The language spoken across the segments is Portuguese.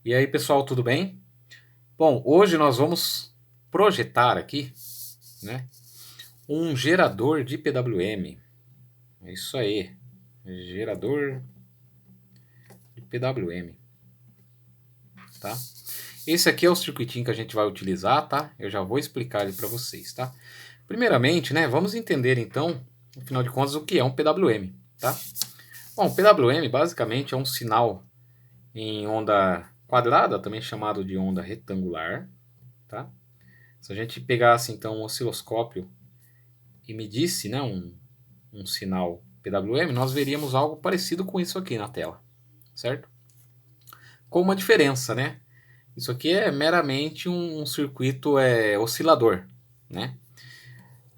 E aí, pessoal, tudo bem? Bom, hoje nós vamos projetar aqui, né, um gerador de PWM. É isso aí, gerador de PWM, tá? Esse aqui é o circuitinho que a gente vai utilizar, tá? Eu já vou explicar ele para vocês, tá? Primeiramente, né, vamos entender então, afinal de contas, o que é um PWM, tá? Bom, PWM basicamente é um sinal em onda quadrada, também chamado de onda retangular, tá? Se a gente pegasse então um osciloscópio e medisse, né, um sinal PWM, nós veríamos algo parecido com isso aqui na tela, certo? Com uma diferença, né? Isso aqui é meramente um circuito oscilador, né?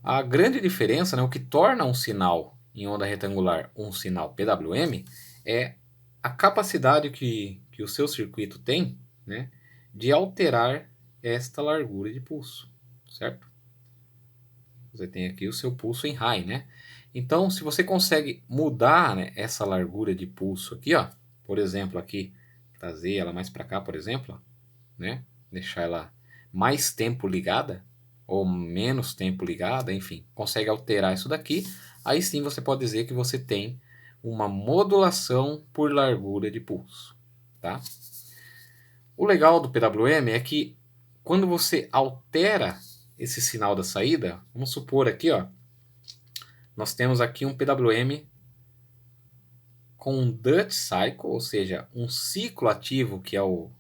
A grande diferença, né, o que torna um sinal em onda retangular um sinal PWM é a capacidade que o seu circuito tem, né, de alterar esta largura de pulso, certo? Você tem aqui o seu pulso em high, né? Então, se você consegue mudar, né, essa largura de pulso aqui, ó, por exemplo, aqui, trazer ela mais para cá, por exemplo, ó, né? Deixar ela mais tempo ligada ou menos tempo ligada, enfim, consegue alterar isso daqui, aí sim você pode dizer que você tem uma modulação por largura de pulso, tá? O legal do PWM é que quando você altera esse sinal da saída, vamos supor aqui, ó, nós temos aqui um PWM com um Dutch Cycle, ou seja, um ciclo ativo, que é o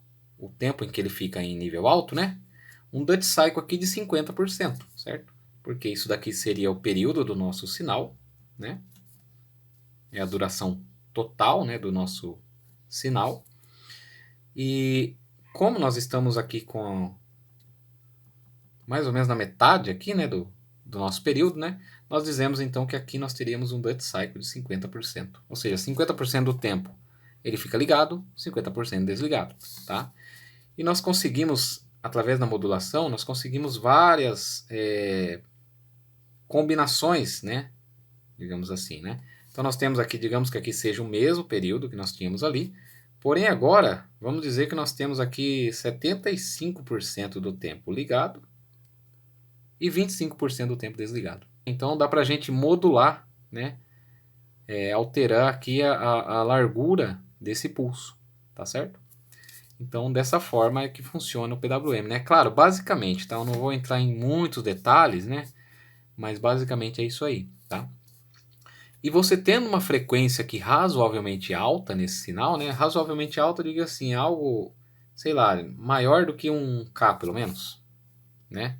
tempo em que ele fica em nível alto, né? Um Dutch Cycle aqui de 50%, certo? Porque isso daqui seria o período do nosso sinal, né? É a duração total, né, do nosso sinal. E como nós estamos aqui com mais ou menos na metade aqui, né, do nosso período, né, nós dizemos então que aqui nós teríamos um Dutch Cycle de 50%. Ou seja, 50% do tempo ele fica ligado, 50% desligado, tá? E nós conseguimos, através da modulação, nós conseguimos várias combinações, né, digamos assim, né? Então nós temos aqui, digamos que aqui seja o mesmo período que nós tínhamos ali, porém agora, vamos dizer que nós temos aqui 75% do tempo ligado e 25% do tempo desligado. Então dá para a gente modular, né, alterar aqui a largura desse pulso, tá certo? Então dessa forma é que funciona o PWM, né? Claro, basicamente, tá? Eu não vou entrar em muitos detalhes, né? Mas basicamente é isso aí, tá? E você tendo uma frequência aqui razoavelmente alta nesse sinal, né? Razoavelmente alta, diga assim, algo, sei lá, maior do que um K pelo menos, né?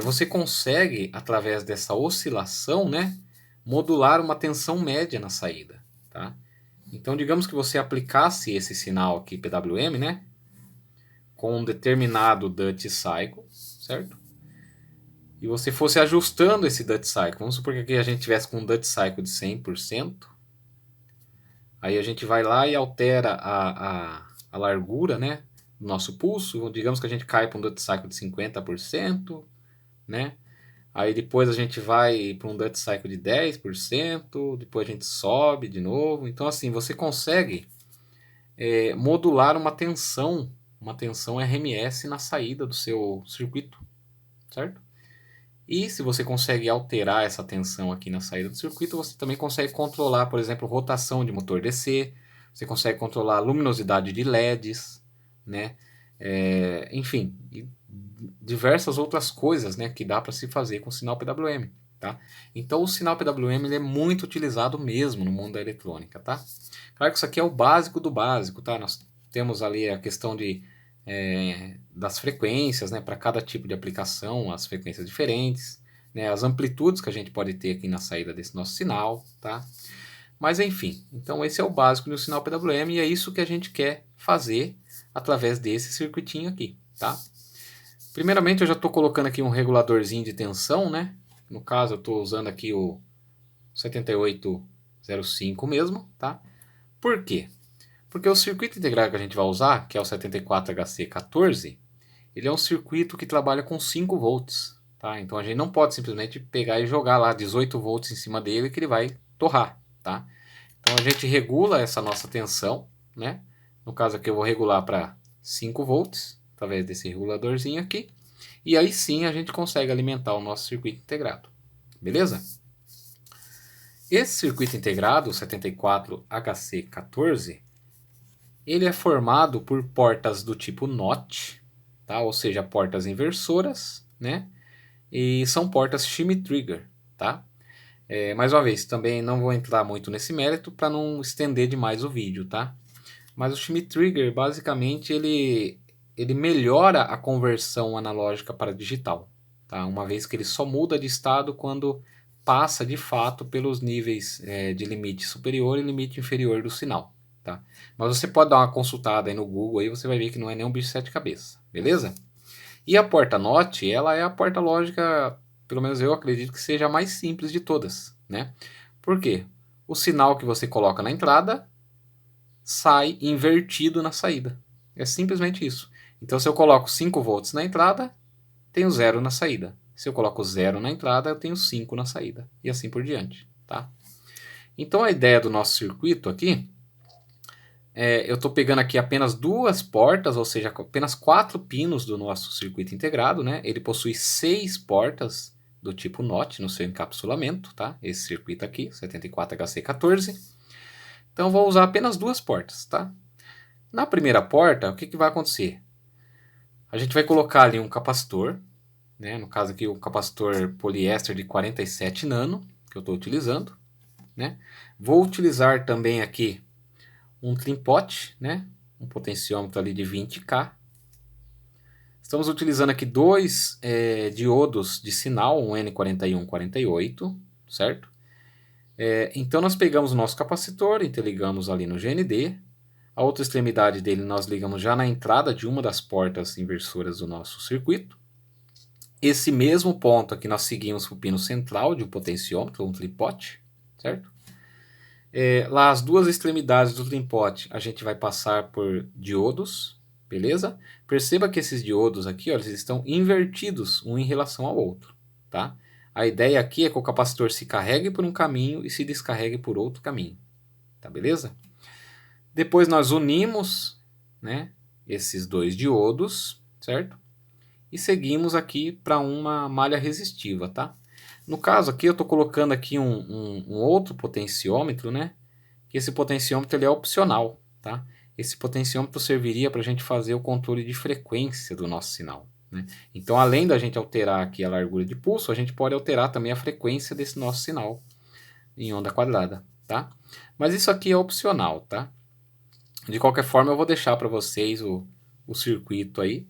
Você consegue, através dessa oscilação, né, modular uma tensão média na saída, tá? Então, digamos que você aplicasse esse sinal aqui, PWM, né, com um determinado Dutch Cycle, certo? E você fosse ajustando esse Dutch Cycle. Vamos supor que aqui a gente tivesse com um Dutch Cycle de 100%. Aí a gente vai lá e altera a largura, né, do nosso pulso. Digamos que a gente cai para um Dutch Cycle de 50%, né? Aí depois a gente vai para um Dutch Cycle de 10%, depois a gente sobe de novo. Então assim, você consegue modular uma tensão RMS na saída do seu circuito, certo? E se você consegue alterar essa tensão aqui na saída do circuito, você também consegue controlar, por exemplo, rotação de motor DC, você consegue controlar a luminosidade de LEDs, né? Enfim, e diversas outras coisas, né, que dá para se fazer com o sinal PWM, tá? Então o sinal PWM ele é muito utilizado mesmo no mundo da eletrônica, tá? Claro que isso aqui é o básico do básico, tá? Nós temos ali a questão das frequências, né, para cada tipo de aplicação, as frequências diferentes, né, as amplitudes que a gente pode ter aqui na saída desse nosso sinal, tá? Mas enfim, então esse é o básico do sinal PWM e é isso que a gente quer fazer através desse circuitinho aqui, tá? Primeiramente eu já estou colocando aqui um reguladorzinho de tensão, né? No caso eu estou usando aqui o 7805 mesmo, tá? Por quê? Porque o circuito integrado que a gente vai usar, que é o 74HC14, ele é um circuito que trabalha com 5 volts, tá? Então a gente não pode simplesmente pegar e jogar lá 18 volts em cima dele que ele vai torrar, tá? Então a gente regula essa nossa tensão, né, No caso aqui eu vou regular para 5 volts, através desse reguladorzinho aqui. E aí sim a gente consegue alimentar o nosso circuito integrado. Beleza? Esse circuito integrado, 74HC14, ele é formado por portas do tipo NOT, tá? Ou seja, portas inversoras, né? E são portas shimmy trigger, tá? Mais uma vez, também não vou entrar muito nesse mérito para não estender demais o vídeo, tá? Mas o shimmy trigger, basicamente, ele melhora a conversão analógica para digital, tá? Uma vez que ele só muda de estado quando passa de fato pelos níveis de limite superior e limite inferior do sinal, tá? Mas você pode dar uma consultada aí no Google, aí você vai ver que não é nem um bicho de sete cabeças, beleza? E a porta NOT, ela é a porta lógica, pelo menos eu acredito que seja a mais simples de todas, né? Por quê? O sinal que você coloca na entrada sai invertido na saída. É simplesmente isso. Então, se eu coloco 5 volts na entrada, tenho 0 na saída. Se eu coloco 0 na entrada, eu tenho 5 na saída. E assim por diante, tá? Então, a ideia do nosso circuito aqui eu estou pegando aqui apenas 2 portas, ou seja, apenas 4 pinos do nosso circuito integrado, né? Ele possui 6 portas do tipo NOT no seu encapsulamento, tá? Esse circuito aqui, 74HC14. Então, vou usar apenas 2 portas, tá? Na primeira porta, o que vai acontecer? A gente vai colocar ali um capacitor, né? No caso aqui, um capacitor poliéster de 47 nano, que eu estou utilizando, né? Vou utilizar também aqui um trim-pot, né? Um potenciômetro ali de 20K. Estamos utilizando aqui 2 diodos de sinal, um N4148, certo? Então nós pegamos o nosso capacitor, interligamos ali no GND. A outra extremidade dele nós ligamos já na entrada de uma das portas inversoras do nosso circuito. Esse mesmo ponto aqui nós seguimos para o pino central de um potenciômetro, um trim-pot, certo? Lá as duas extremidades do trim-pot a gente vai passar por diodos, beleza? Perceba que esses diodos aqui, ó, eles estão invertidos um em relação ao outro, tá? A ideia aqui é que o capacitor se carregue por um caminho e se descarregue por outro caminho, tá beleza? Depois nós unimos, né, esses 2 diodos, certo? E seguimos aqui para uma malha resistiva, tá? No caso aqui eu estou colocando aqui um outro potenciômetro, né? Que esse potenciômetro ele é opcional, tá? Esse potenciômetro serviria para a gente fazer o controle de frequência do nosso sinal, né? Então, além da gente alterar aqui a largura de pulso, a gente pode alterar também a frequência desse nosso sinal em onda quadrada, tá? Mas isso aqui é opcional, tá? De qualquer forma, eu vou deixar para vocês o circuito aí,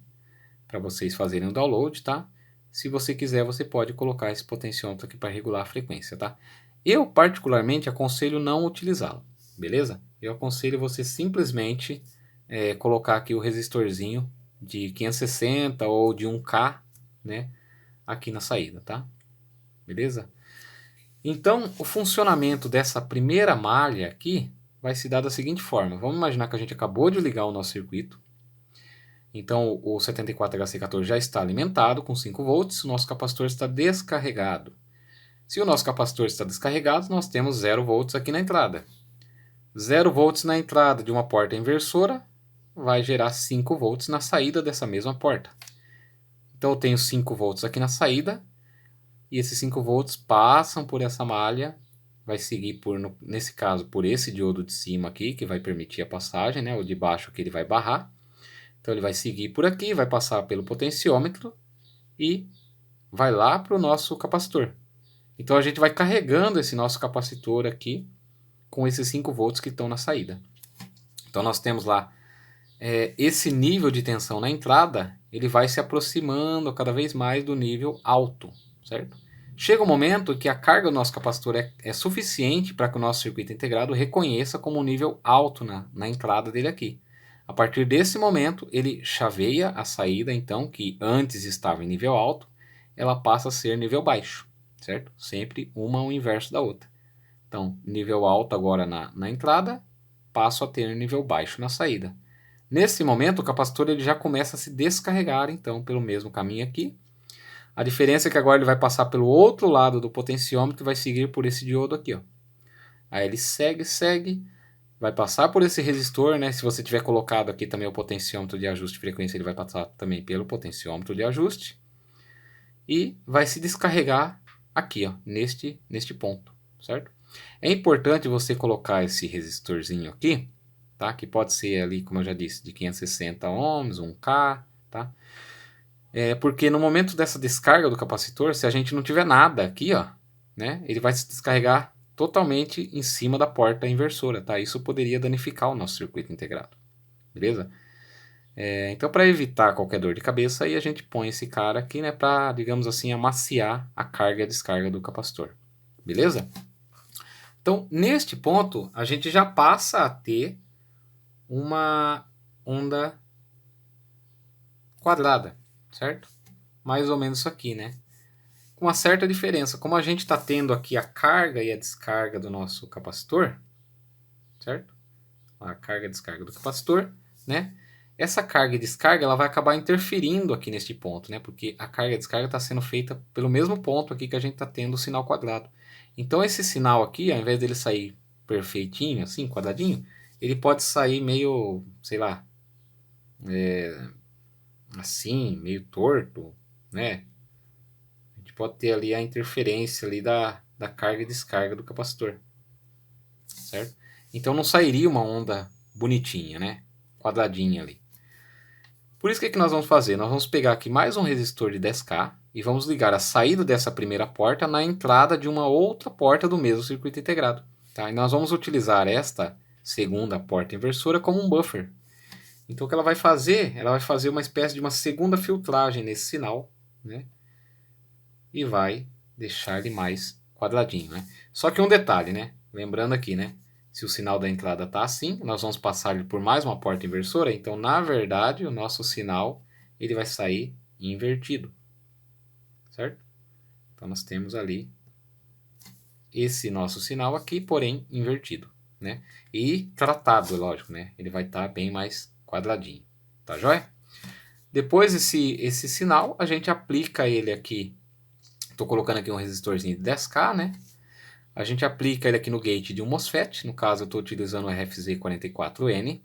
para vocês fazerem o download, tá? Se você quiser, você pode colocar esse potenciômetro aqui para regular a frequência, tá? Eu, particularmente, aconselho não utilizá-lo, beleza? Eu aconselho você simplesmente colocar aqui o resistorzinho de 560 ou de 1K, né? Aqui na saída, tá? Beleza? Então, o funcionamento dessa primeira malha aqui vai se dar da seguinte forma. Vamos imaginar que a gente acabou de ligar o nosso circuito. Então o 74HC14 já está alimentado com 5 volts, o nosso capacitor está descarregado. Se o nosso capacitor está descarregado, nós temos 0 volts aqui na entrada. 0 volts na entrada de uma porta inversora vai gerar 5 volts na saída dessa mesma porta. Então eu tenho 5 volts aqui na saída, e esses 5 volts passam por essa malha, vai seguir nesse caso por esse diodo de cima aqui, que vai permitir a passagem, né? O de baixo que ele vai barrar. Então ele vai seguir por aqui, vai passar pelo potenciômetro e vai lá para o nosso capacitor. Então a gente vai carregando esse nosso capacitor aqui com esses 5 volts que estão na saída. Então nós temos lá esse nível de tensão na entrada, ele vai se aproximando cada vez mais do nível alto, certo? Chega um momento que a carga do nosso capacitor é suficiente para que o nosso circuito integrado reconheça como um nível alto na entrada dele aqui. A partir desse momento, ele chaveia a saída, então, que antes estava em nível alto, ela passa a ser nível baixo, certo? Sempre uma ao inverso da outra. Então, nível alto agora na entrada, passo a ter nível baixo na saída. Nesse momento, o capacitor ele já começa a se descarregar, então, pelo mesmo caminho aqui. A diferença é que agora ele vai passar pelo outro lado do potenciômetro e vai seguir por esse diodo aqui, ó. Aí ele segue, vai passar por esse resistor, né? Se você tiver colocado aqui também o potenciômetro de ajuste de frequência, ele vai passar também pelo potenciômetro de ajuste. E vai se descarregar aqui, ó, neste ponto, certo? É importante você colocar esse resistorzinho aqui, tá? Que pode ser ali, como eu já disse, de 560 ohms, 1K, tá? Porque no momento dessa descarga do capacitor, se a gente não tiver nada aqui, ó, né? Ele vai se descarregar totalmente em cima da porta inversora, tá? Isso poderia danificar o nosso circuito integrado, beleza? Então, para evitar qualquer dor de cabeça, aí a gente põe esse cara aqui, né, para, digamos assim, amaciar a carga e a descarga do capacitor, beleza? Então, neste ponto, a gente já passa a ter uma onda quadrada, certo? Mais ou menos isso aqui, né? Com uma certa diferença. Como a gente está tendo aqui a carga e a descarga do nosso capacitor, certo? A carga e a descarga do capacitor, né? Essa carga e descarga ela vai acabar interferindo aqui neste ponto, né? Porque a carga e descarga está sendo feita pelo mesmo ponto aqui que a gente está tendo o sinal quadrado. Então esse sinal aqui, ao invés dele sair perfeitinho, assim, quadradinho, ele pode sair meio, sei lá, assim, meio torto, né? A gente pode ter ali a interferência ali da carga e descarga do capacitor, certo? Então não sairia uma onda bonitinha, né? Quadradinha ali. Por isso, que nós vamos fazer? Nós vamos pegar aqui mais um resistor de 10K e vamos ligar a saída dessa primeira porta na entrada de uma outra porta do mesmo circuito integrado. Tá? E nós vamos utilizar esta segunda porta inversora como um buffer. Então o que ela vai fazer? Ela vai fazer uma espécie de uma segunda filtragem nesse sinal, né? E vai deixar ele mais quadradinho, né? Só que um detalhe, né? Lembrando aqui, né? Se o sinal da entrada está assim, nós vamos passar ele por mais uma porta inversora. Então, na verdade, o nosso sinal ele vai sair invertido, certo? Então, nós temos ali esse nosso sinal aqui, porém invertido, né? E tratado, lógico, né? Ele vai estar bem mais quadradinho, tá joia? Depois esse sinal, a gente aplica ele aqui. Estou colocando aqui um resistorzinho de 10K, né? A gente aplica ele aqui no gate de um MOSFET, no caso eu estou utilizando o RFZ44N.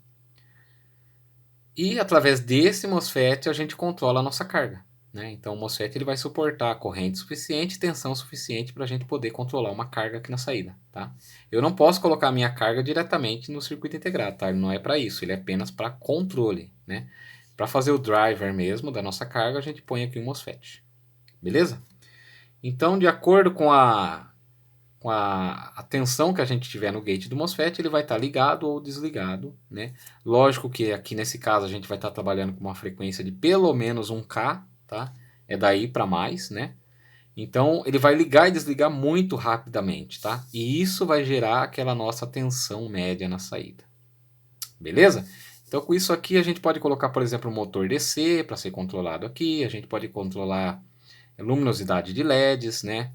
E através desse MOSFET a gente controla a nossa carga, né? Então o MOSFET ele vai suportar corrente suficiente, tensão suficiente para a gente poder controlar uma carga aqui na saída, tá? Eu não posso colocar a minha carga diretamente no circuito integrado, tá? Ele não é para isso, ele é apenas para controle, né? Para fazer o driver mesmo da nossa carga, a gente põe aqui um MOSFET, beleza? Então, de acordo com a tensão que a gente tiver no gate do MOSFET, ele vai estar ligado ou desligado, né? Lógico que aqui nesse caso a gente vai estar trabalhando com uma frequência de pelo menos 1K, tá? É daí para mais, né? Então ele vai ligar e desligar muito rapidamente, tá? E isso vai gerar aquela nossa tensão média na saída. Beleza? Então com isso aqui a gente pode colocar, por exemplo, o motor DC para ser controlado aqui, a gente pode controlar a luminosidade de LEDs, né?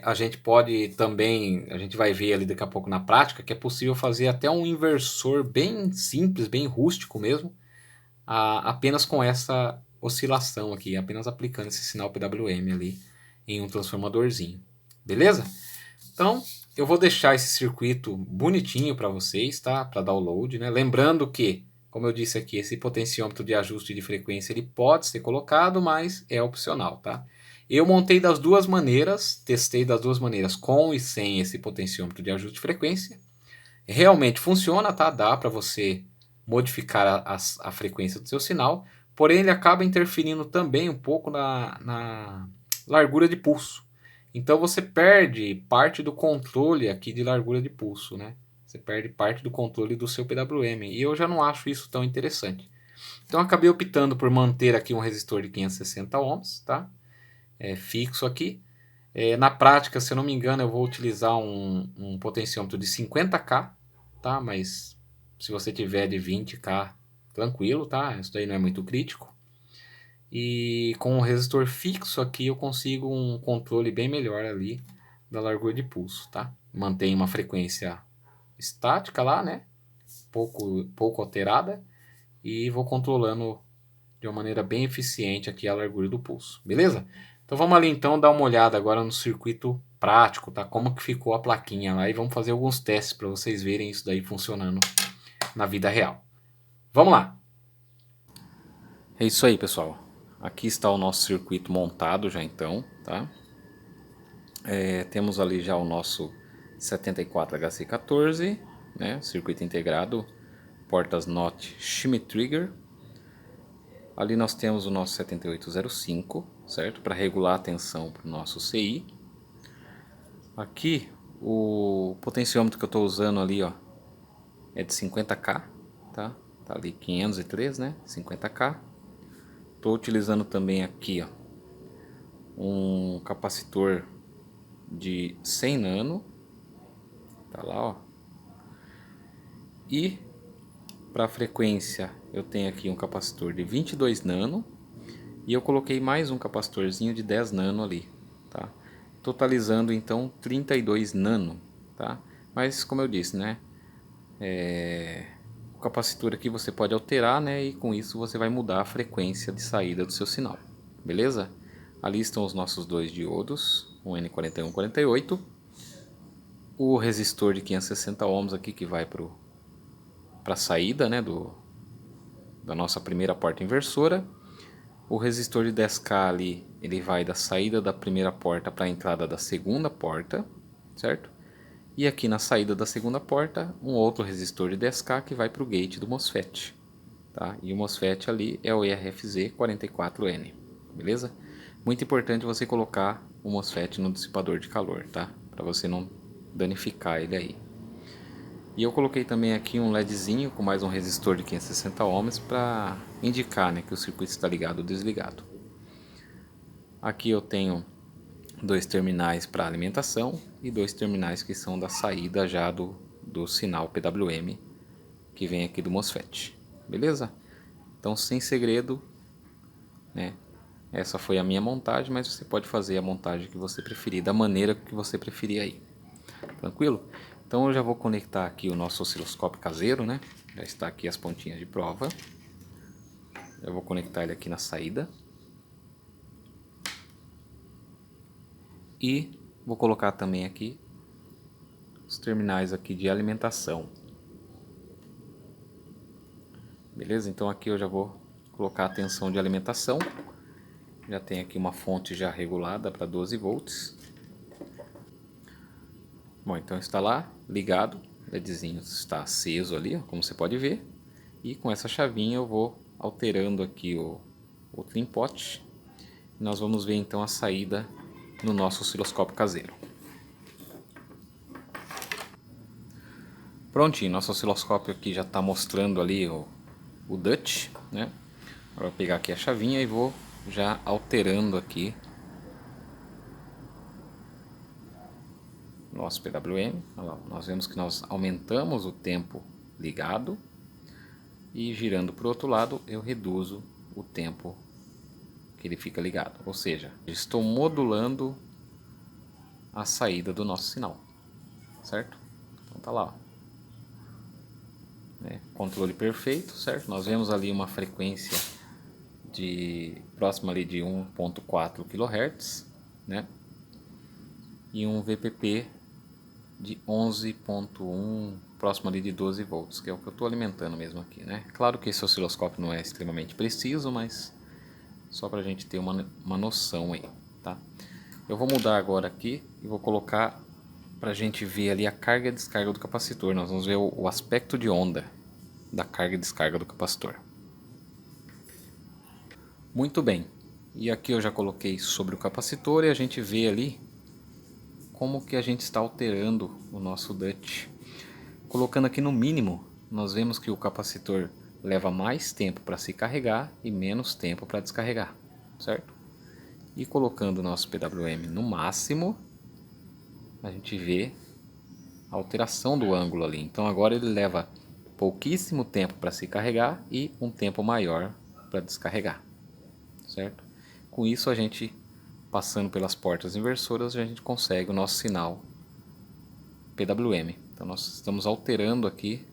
A gente pode também, a gente vai ver ali daqui a pouco na prática, que é possível fazer até um inversor bem simples, bem rústico mesmo, apenas com essa oscilação aqui, apenas aplicando esse sinal PWM ali em um transformadorzinho. Beleza? Então, eu vou deixar esse circuito bonitinho para vocês, tá? Para download, né? Lembrando que, como eu disse aqui, esse potenciômetro de ajuste de frequência ele pode ser colocado, mas é opcional, tá? Eu montei das duas maneiras, testei das duas maneiras, com e sem esse potenciômetro de ajuste de frequência. Realmente funciona, tá? Dá para você modificar a frequência do seu sinal, porém ele acaba interferindo também um pouco na largura de pulso. Então você perde parte do controle aqui de largura de pulso, né? Você perde parte do controle do seu PWM. E eu já não acho isso tão interessante. Então acabei optando por manter aqui um resistor de 560 ohms, tá? Fixo aqui. Na prática, se eu não me engano, eu vou utilizar um potenciômetro de 50K, tá? Mas se você tiver de 20K, tranquilo, tá? Isso daí não é muito crítico. E com o resistor fixo aqui eu consigo um controle bem melhor ali da largura de pulso, tá? Mantém uma frequência estática lá, né? Pouco alterada. E vou controlando de uma maneira bem eficiente aqui a largura do pulso, beleza? Então vamos ali então dar uma olhada agora no circuito prático, tá? Como que ficou a plaquinha lá e vamos fazer alguns testes para vocês verem isso daí funcionando na vida real. Vamos lá! É isso aí, pessoal. Aqui está o nosso circuito montado já então, tá? Temos ali já o nosso 74HC14, né? Circuito integrado, portas NOT Shimmy Trigger. Ali nós temos o nosso 7805, certo? Para regular a tensão para o nosso CI. Aqui o potenciômetro que eu estou usando ali, ó, é de 50K, tá? Tá ali 503, né? 50K. Estou utilizando também aqui, ó, um capacitor de 100 nano, tá lá, ó. E para a frequência eu tenho aqui um capacitor de 22 nano e eu coloquei mais um capacitorzinho de 10 nano ali, tá? Totalizando então 32 nano, tá? Mas como eu disse, né? O capacitor aqui você pode alterar, né? E com isso você vai mudar a frequência de saída do seu sinal, beleza? Ali estão os nossos dois diodos, um N41 e 48, o resistor de 560 ohms aqui que vai para a saída, né? Da nossa primeira porta inversora. O resistor de 10K ali, ele vai da saída da primeira porta para a entrada da segunda porta, certo? E aqui na saída da segunda porta, um outro resistor de 10K que vai para o gate do MOSFET, tá? E o MOSFET ali é o ERFZ44N, beleza? Muito importante você colocar o MOSFET no dissipador de calor, tá? Para você não danificar ele aí. E eu coloquei também aqui um LEDzinho com mais um resistor de 560 ohms para indicar, né, que o circuito está ligado ou desligado. Aqui eu tenho dois terminais para alimentação e dois terminais que são da saída já do sinal PWM que vem aqui do MOSFET, beleza? Então sem segredo, né? Essa foi a minha montagem, mas você pode fazer a montagem que você preferir, da maneira que você preferir aí. Tranquilo? Então eu já vou conectar aqui o nosso osciloscópio caseiro, né? Já está aqui as pontinhas de prova. Eu vou conectar ele aqui na saída. E vou colocar também aqui os terminais aqui de alimentação. Beleza? Então aqui eu já vou colocar a tensão de alimentação. Já tem aqui uma fonte já regulada para 12 volts. Bom, então está lá, ligado, o LEDzinho está aceso ali, ó, como você pode ver. E com essa chavinha eu vou alterando aqui o trim pot. Nós vamos ver então a saída no nosso osciloscópio caseiro. Prontinho, nosso osciloscópio aqui já está mostrando ali o DUT, né? Eu vou pegar aqui a chavinha e vou já alterando aqui nosso PWM. Olha lá, nós vemos que nós aumentamos o tempo ligado e girando para o outro lado eu reduzo o tempo que ele fica ligado, ou seja, estou modulando a saída do nosso sinal, certo? Então tá lá, ó. Controle perfeito, certo? Nós vemos ali uma frequência próxima ali de 1.4 kHz, né? E um VPP de 11.1, próximo ali de 12 volts, que é o que eu estou alimentando mesmo aqui, né? Claro que esse osciloscópio não é extremamente preciso, mas só para a gente ter uma noção aí, tá? Eu vou mudar agora aqui e vou colocar para a gente ver ali a carga e descarga do capacitor. Nós vamos ver o aspecto de onda da carga e descarga do capacitor. Muito bem, e aqui eu já coloquei sobre o capacitor e a gente vê ali como que a gente está alterando o nosso DUT. Colocando aqui no mínimo, nós vemos que o capacitor leva mais tempo para se carregar e menos tempo para descarregar, certo? E colocando o nosso PWM no máximo, a gente vê a alteração do ângulo ali. Então agora ele leva pouquíssimo tempo para se carregar e um tempo maior para descarregar, certo? Com isso a gente, passando pelas portas inversoras, a gente consegue o nosso sinal PWM. Então nós estamos alterando aqui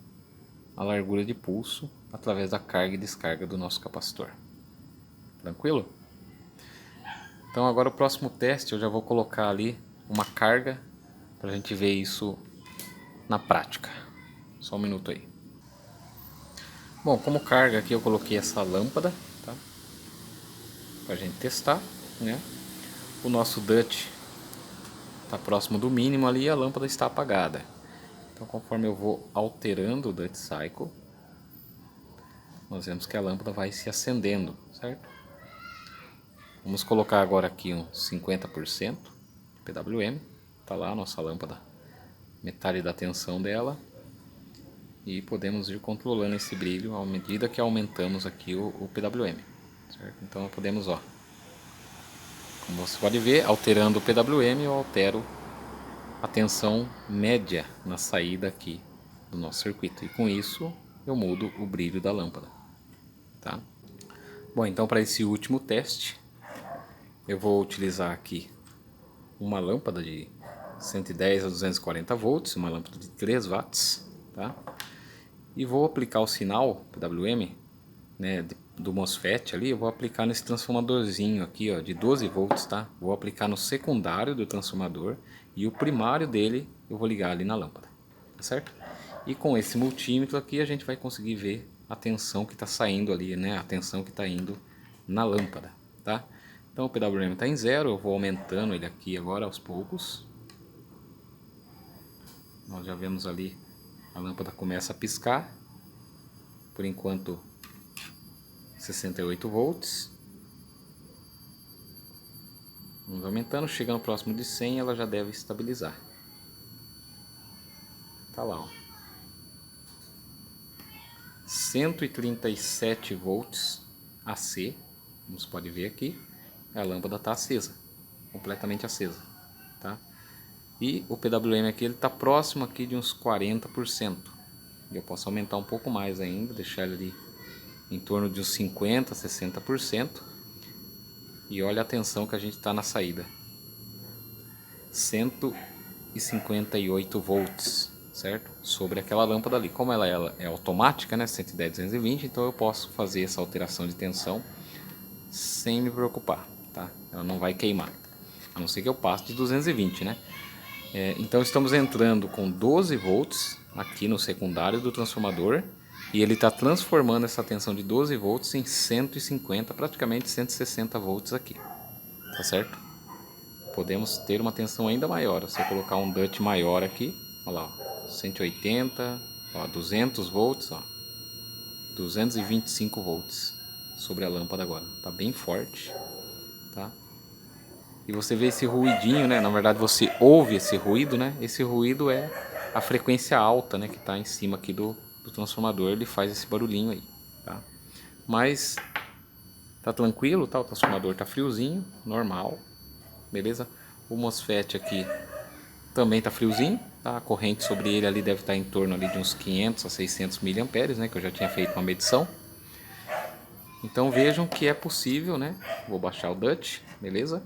a largura de pulso através da carga e descarga do nosso capacitor. Tranquilo? Então agora o próximo teste eu já vou colocar ali uma carga para a gente ver isso na prática. Só um minuto aí. Bom, como carga aqui eu coloquei essa lâmpada, tá? Pra gente testar, né? O nosso DUT está próximo do mínimo ali e a lâmpada está apagada. Então conforme eu vou alterando o DUT Cycle, nós vemos que a lâmpada vai se acendendo, certo? Vamos colocar agora aqui uns 50% de PWM. Tá lá a nossa lâmpada, metade da tensão dela. E podemos ir controlando esse brilho à medida que aumentamos aqui o PWM, certo? Então podemos, ó, como você pode ver, alterando o PWM eu altero a tensão média na saída aqui do nosso circuito. E com isso eu mudo o brilho da lâmpada, tá? Bom, então para esse último teste eu vou utilizar aqui uma lâmpada de 110 a 240 volts, uma lâmpada de 3 watts, tá? E vou aplicar o sinal PWM, né, do MOSFET ali, eu vou aplicar nesse transformadorzinho aqui, ó, de 12 volts, tá? Vou aplicar no secundário do transformador e o primário dele eu vou ligar ali na lâmpada, tá certo? E com esse multímetro aqui a gente vai conseguir ver a tensão que está saindo ali, né? A tensão que está indo na lâmpada, tá? Então o PWM está em 0, eu vou aumentando ele aqui agora aos poucos. Nós já vemos ali a lâmpada começa a piscar. Por enquanto 68 volts. Vamos aumentando, chegando próximo de 100 ela já deve estabilizar. Tá lá, ó. 137 volts AC, como você pode ver aqui, a lâmpada está acesa, completamente acesa, tá? E o PWM aqui ele está próximo aqui de uns 40%. Eu posso aumentar um pouco mais ainda, deixar ele ali em torno de uns 50, 60%. E olha a tensão que a gente está na saída. 158 volts, certo? Sobre aquela lâmpada ali. Como ela é automática, né? 110, 220, então eu posso fazer essa alteração de tensão sem me preocupar, tá? Ela não vai queimar, a não ser que eu passe de 220, né? Então estamos entrando com 12 volts aqui no secundário do transformador e ele está transformando essa tensão de 12 volts em 150, praticamente 160 volts aqui, tá certo? Podemos ter uma tensão ainda maior, se eu colocar um DUT maior aqui, olha lá, ó, 180, ó, 200 volts, ó, 225 volts sobre a lâmpada agora, tá bem forte, tá? E você vê esse ruidinho, né? Na verdade você ouve esse ruído, né? Esse ruído é a frequência alta, né? Que está em cima aqui do transformador, ele faz esse barulhinho aí, tá? Mas tá tranquilo, tá? O transformador tá friozinho, normal, beleza? O MOSFET aqui também tá friozinho, tá? A corrente sobre ele ali deve estar em torno ali de uns 500 a 600 miliamperes, né? Que eu já tinha feito uma medição. Então vejam que é possível, né? Vou baixar o DUT, beleza?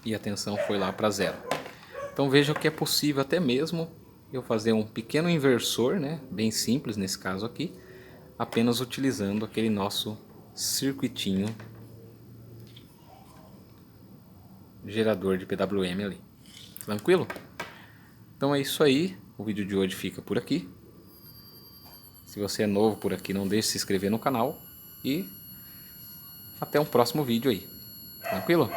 E a tensão foi lá para 0. Então vejam que é possível até mesmo eu fazer um pequeno inversor, né? Bem simples nesse caso aqui, apenas utilizando aquele nosso circuitinho gerador de PWM ali. Tranquilo? Então é isso aí, o vídeo de hoje fica por aqui. Se você é novo por aqui, não deixe de se inscrever no canal e até um próximo vídeo aí. Tranquilo?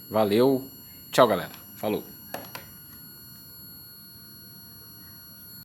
Valeu, tchau galera, falou!